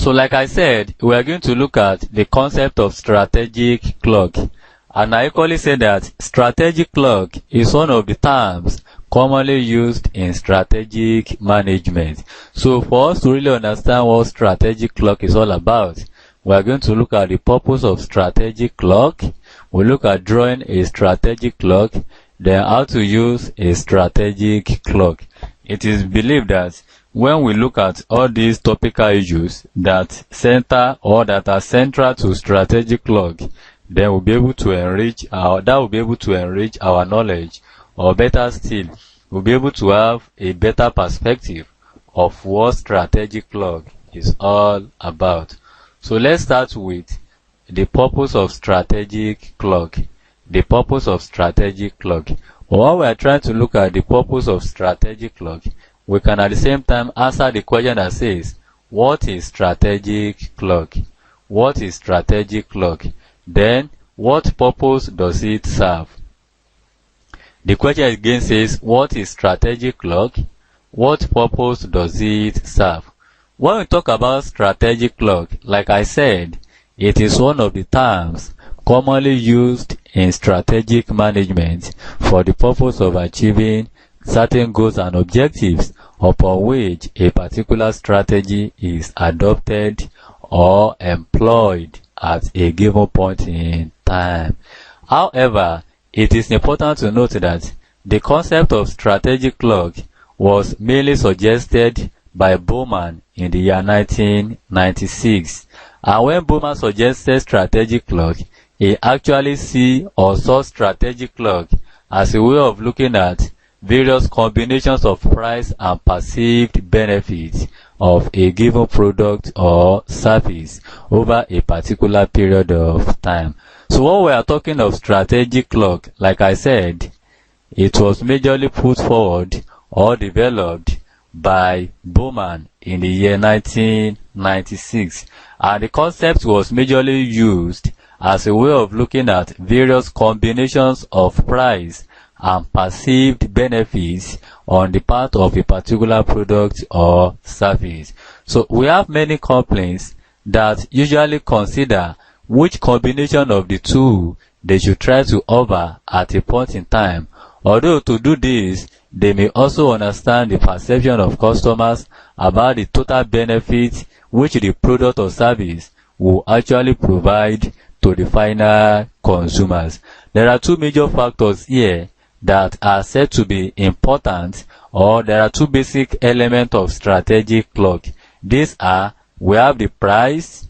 So like I said, we are going to look at the concept of strategic clock. And I equally say that strategic clock is one of the terms commonly used in strategic management. So for us to really understand what strategic clock is all about, we are going to look at the purpose of strategic clock. We'll look at drawing a strategic clock, then how to use a strategic clock. It is believed that when we look at all these topical issues that center or that are central to strategic clock, then we'll be able to enrich our knowledge, or better still, we'll be able to have a better perspective of what strategic clock is all about. So let's start with the purpose of strategic clock. The purpose of strategic clock. While we are trying to look at the purpose of strategic clock, we can at the same time answer the question that says, what is strategic clock? What is strategic clock? Then, what purpose does it serve? The question again says, what is strategic clock? What purpose does it serve? When we talk about strategic clock, like I said, it is one of the terms commonly used in strategic management for the purpose of achieving certain goals and objectives upon which a particular strategy is adopted or employed at a given point in time. However, it is important to note that the concept of strategic clock was mainly suggested by Bowman in the year 1996. And when Bowman suggested strategic clock, he actually saw strategic clock as a way of looking at various combinations of price and perceived benefits of a given product or service over a particular period of time. So when we are talking of strategic clock, like I said, it was majorly put forward or developed by Bowman in the year 1996, and the concept was majorly used as a way of looking at various combinations of price and perceived benefits on the part of a particular product or service. So we have many companies that usually consider which combination of the two they should try to offer at a point in time. Although to do this, they may also understand the perception of customers about the total benefit which the product or service will actually provide to the final consumers. There are two major factors here that are said to be important, or there are two basic elements of strategic clock. These are, we have the price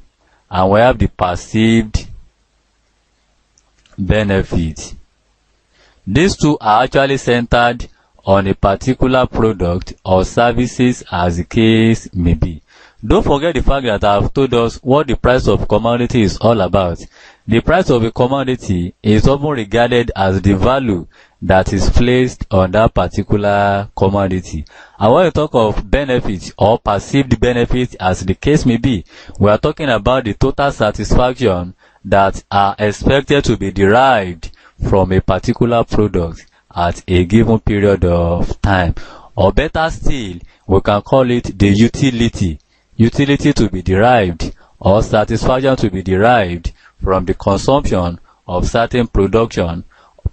and we have the perceived benefit. These two are actually centered on a particular product or services as the case may be. Don't forget the fact that I have told us what the price of commodity is all about. The price of a commodity is often regarded as the value that is placed on that particular commodity. And when we talk of benefits or perceived benefits as the case may be, we are talking about the total satisfaction that are expected to be derived from a particular product at a given period of time. Or better still, we can call it the utility to be derived, or satisfaction to be derived from the consumption of certain production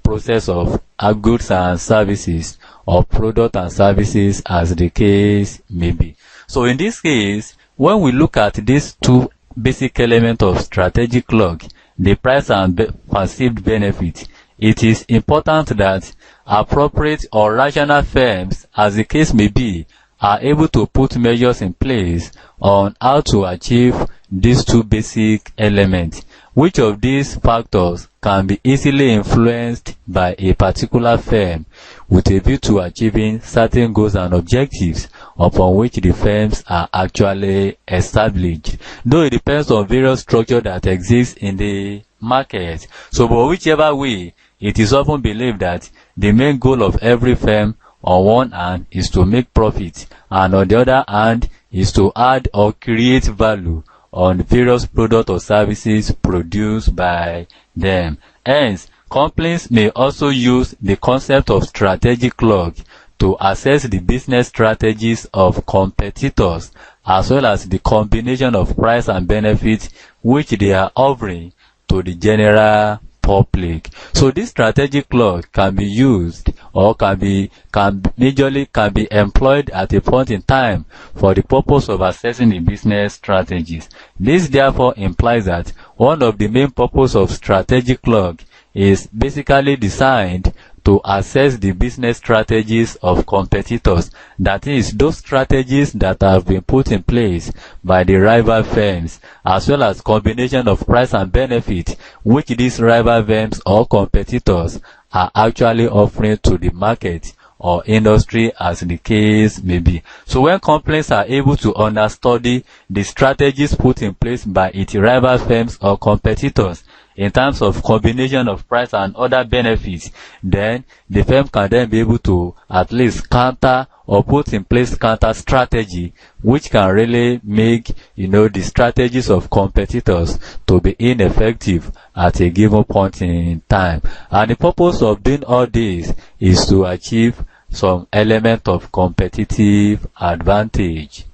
process of goods and services, or product and services as the case may be. So in this case, when we look at these two basic elements of strategic clock, the price and perceived benefit, it is important that appropriate or rational firms, as the case may be, are able to put measures in place on how to achieve these two basic elements. Which of these factors can be easily influenced by a particular firm with a view to achieving certain goals and objectives upon which the firms are actually established, though it depends on various structures that exist in the market. So, but whichever way, it is often believed that the main goal of every firm on one hand is to make profit, and on the other hand is to add or create value on various products or services produced by them. Hence, companies may also use the concept of strategic clock to assess the business strategies of competitors as well as the combination of price and benefits which they are offering to the general public. So this strategic clock can be used or can be employed at a point in time for the purpose of assessing the business strategies. This therefore implies that one of the main purpose of strategic clock is basically designed to assess the business strategies of competitors. That is, those strategies that have been put in place by the rival firms, as well as combination of price and benefit which these rival firms or competitors are actually offering to the market or industry, as the case may be. So when companies are able to understudy the strategies put in place by its rival firms or competitors in terms of combination of price and other benefits, then the firm can then be able to at least counter or put in place counter strategy which can really make the strategies of competitors to be ineffective at a given point in time. And the purpose of doing all this is to achieve some element of competitive advantage.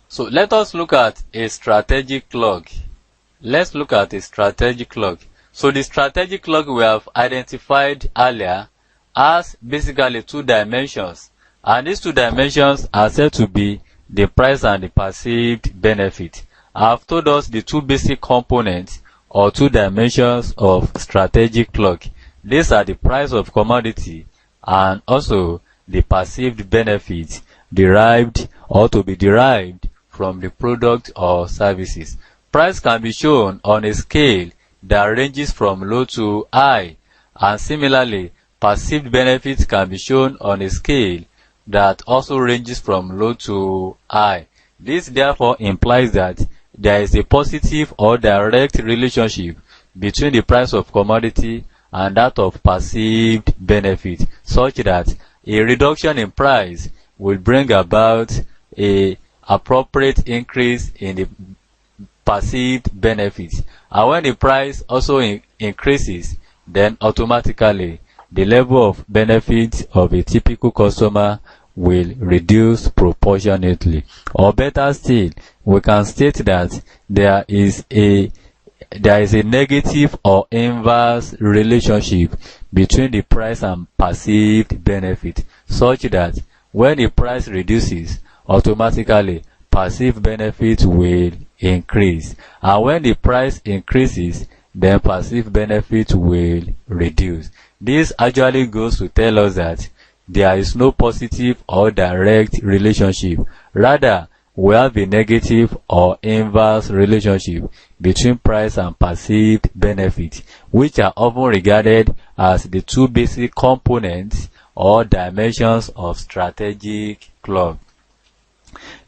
So let us look at a strategic clock. Let's look at a strategic clock. So the strategic clock we have identified earlier has basically two dimensions, and these two dimensions are said to be the price and the perceived benefit. I have told us the two basic components or two dimensions of strategic clock. These are the price of commodity and also the perceived benefit derived or to be derived from the product or services. Price can be shown on a scale that ranges from low to high, and similarly, perceived benefits can be shown on a scale that also ranges from low to high. This therefore implies that there is a positive or direct relationship between the price of commodity and that of perceived benefit, such that a reduction in price will bring about a appropriate increase in the perceived benefits, and when the price also increases, then automatically the level of benefit of a typical customer will reduce proportionately. Or better still, we can state that there is a negative or inverse relationship between the price and perceived benefit, such that when the price reduces, automatically perceived benefit will increase, and when the price increases, then perceived benefit will reduce. This actually goes to tell us that there is no positive or direct relationship. Rather, we have a negative or inverse relationship between price and perceived benefit, which are often regarded as the two basic components or dimensions of strategic clock.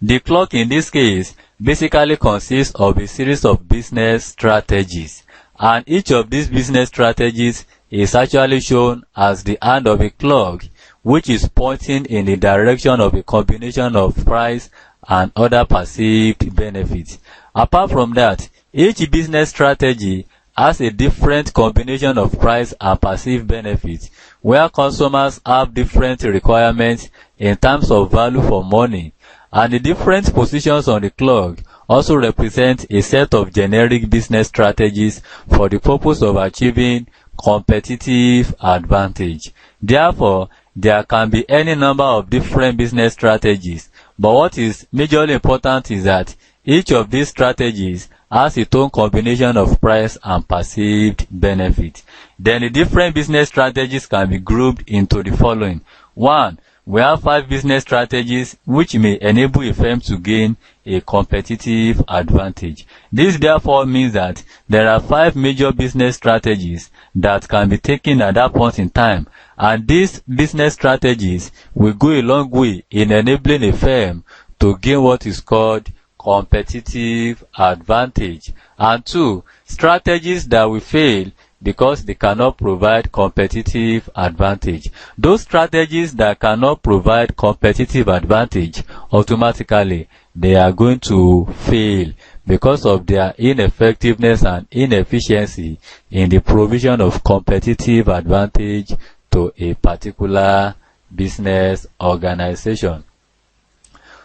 The clock in this case basically consists of a series of business strategies, and each of these business strategies is actually shown as the hand of a clock which is pointing in the direction of a combination of price and other perceived benefits. Apart from that, each business strategy has a different combination of price and perceived benefits, where consumers have different requirements in terms of value for money, and the different positions on the clock also represent a set of generic business strategies for the purpose of achieving competitive advantage. Therefore, there can be any number of different business strategies, but what is majorly important is that each of these strategies has its own combination of price and perceived benefit. Then the different business strategies can be grouped into the following. 1. We have 5 business strategies which may enable a firm to gain a competitive advantage. This therefore means that there are 5 major business strategies that can be taken at that point in time, and these business strategies will go a long way in enabling a firm to gain what is called competitive advantage. And 2, strategies that will fail because they cannot provide competitive advantage. Those strategies that cannot provide competitive advantage, automatically they are going to fail because of their ineffectiveness and inefficiency in the provision of competitive advantage to a particular business organization.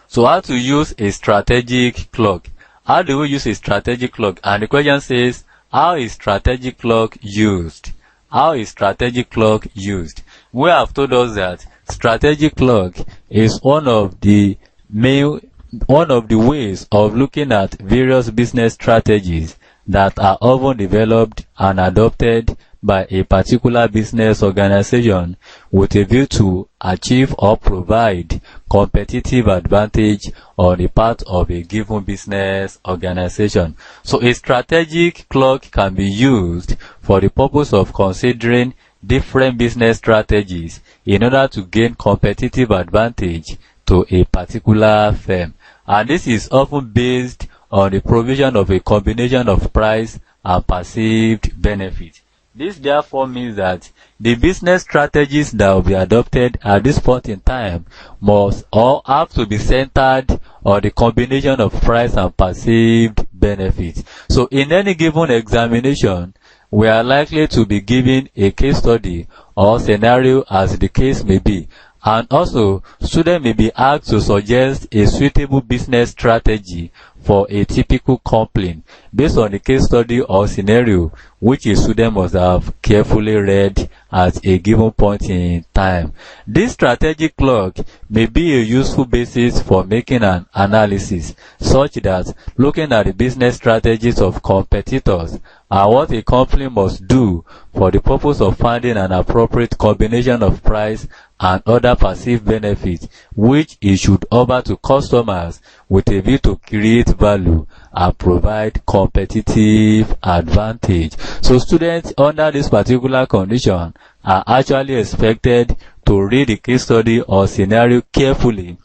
So how to use a strategic clock? How do we use a strategic clock? And the question says, how is strategic clock used? How is strategic clock used? We have told us that strategic clock is one of the ways of looking at various business strategies that are often developed and adopted by a particular business organization with a view to achieve or provide competitive advantage on the part of a given business organization. So a strategic clock can be used for the purpose of considering different business strategies in order to gain competitive advantage to a particular firm. And this is often based on the provision of a combination of price and perceived benefit. This therefore means that the business strategies that will be adopted at this point in time must or have to be centered on the combination of price and perceived benefit. So in any given examination, we are likely to be given a case study or scenario as the case may be. And also, students may be asked to suggest a suitable business strategy for a typical complaint based on the case study or scenario which a student must have carefully read at a given point in time. This strategic clock may be a useful basis for making an analysis such that looking at the business strategies of competitors and what a company must do for the purpose of finding an appropriate combination of price and other perceived benefits which it should offer to customers with a view to create value and provide competitive advantage. So students under this particular condition are actually expected to read the case study or scenario carefully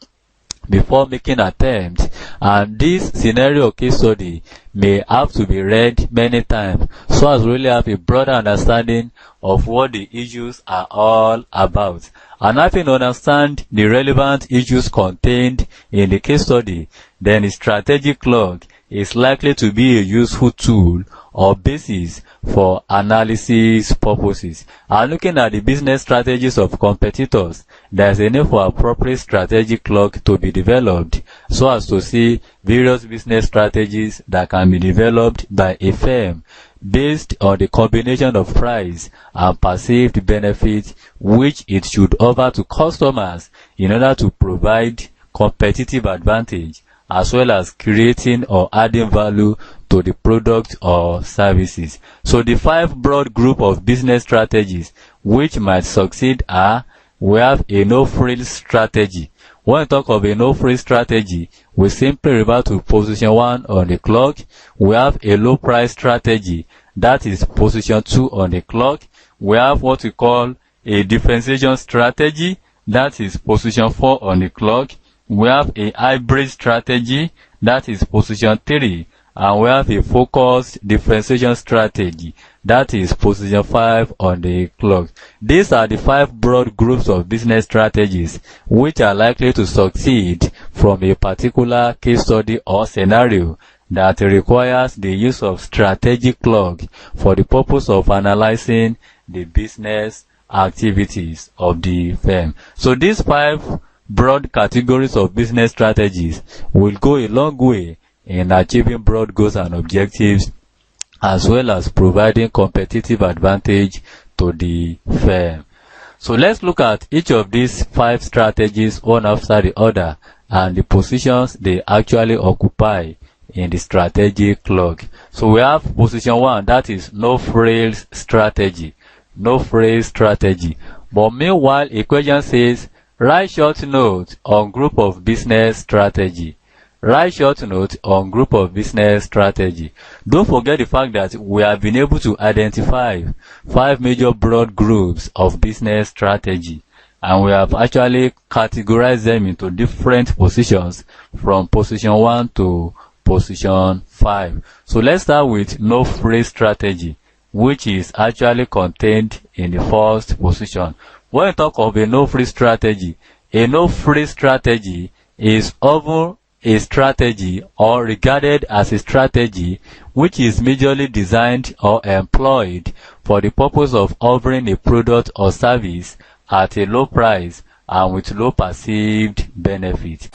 before making attempts, and this scenario or case study may have to be read many times so as to really have a broader understanding of what the issues are all about. And having understand the relevant issues contained in the case study, then the strategic clock is likely to be a useful tool or basis for analysis purposes. And looking at the business strategies of competitors, there is a need for appropriate strategic clock to be developed so as to see various business strategies that can be developed by a firm based on the combination of price and perceived benefits which it should offer to customers in order to provide competitive advantage as well as creating or adding value to the product or services. So the 5 broad group of business strategies which might succeed are: we have a no-frills strategy. When we talk of a no-frills strategy, we simply refer to position 1 on the clock. We have a low price strategy, that is position 2 on the clock. We have what we call a differentiation strategy, that is position 4 on the clock. We have a hybrid strategy, that is position 3, and we have a focused differentiation strategy, that is position 5 on the clock. These are the 5 broad groups of business strategies which are likely to succeed from a particular case study or scenario that requires the use of strategic clock for the purpose of analyzing the business activities of the firm. So these 5 broad categories of business strategies will go a long way in achieving broad goals and objectives as well as providing competitive advantage to the firm. So let's look at each of these 5 strategies one after the other and the positions they actually occupy in the strategic clock. So we have position 1, that is no frills strategy. No frills strategy. But meanwhile, a question says, write short note on group of business strategy. Write short note on group of business strategy. Don't forget the fact that we have been able to identify 5 major broad groups of business strategy, and we have actually categorized them into different positions from position 1 to position 5. So let's start with no frills strategy, which is actually contained in the first position. When we talk of a no-frills strategy, a no-frills strategy is often a strategy or regarded as a strategy which is majorly designed or employed for the purpose of offering a product or service at a low price and with low perceived benefit.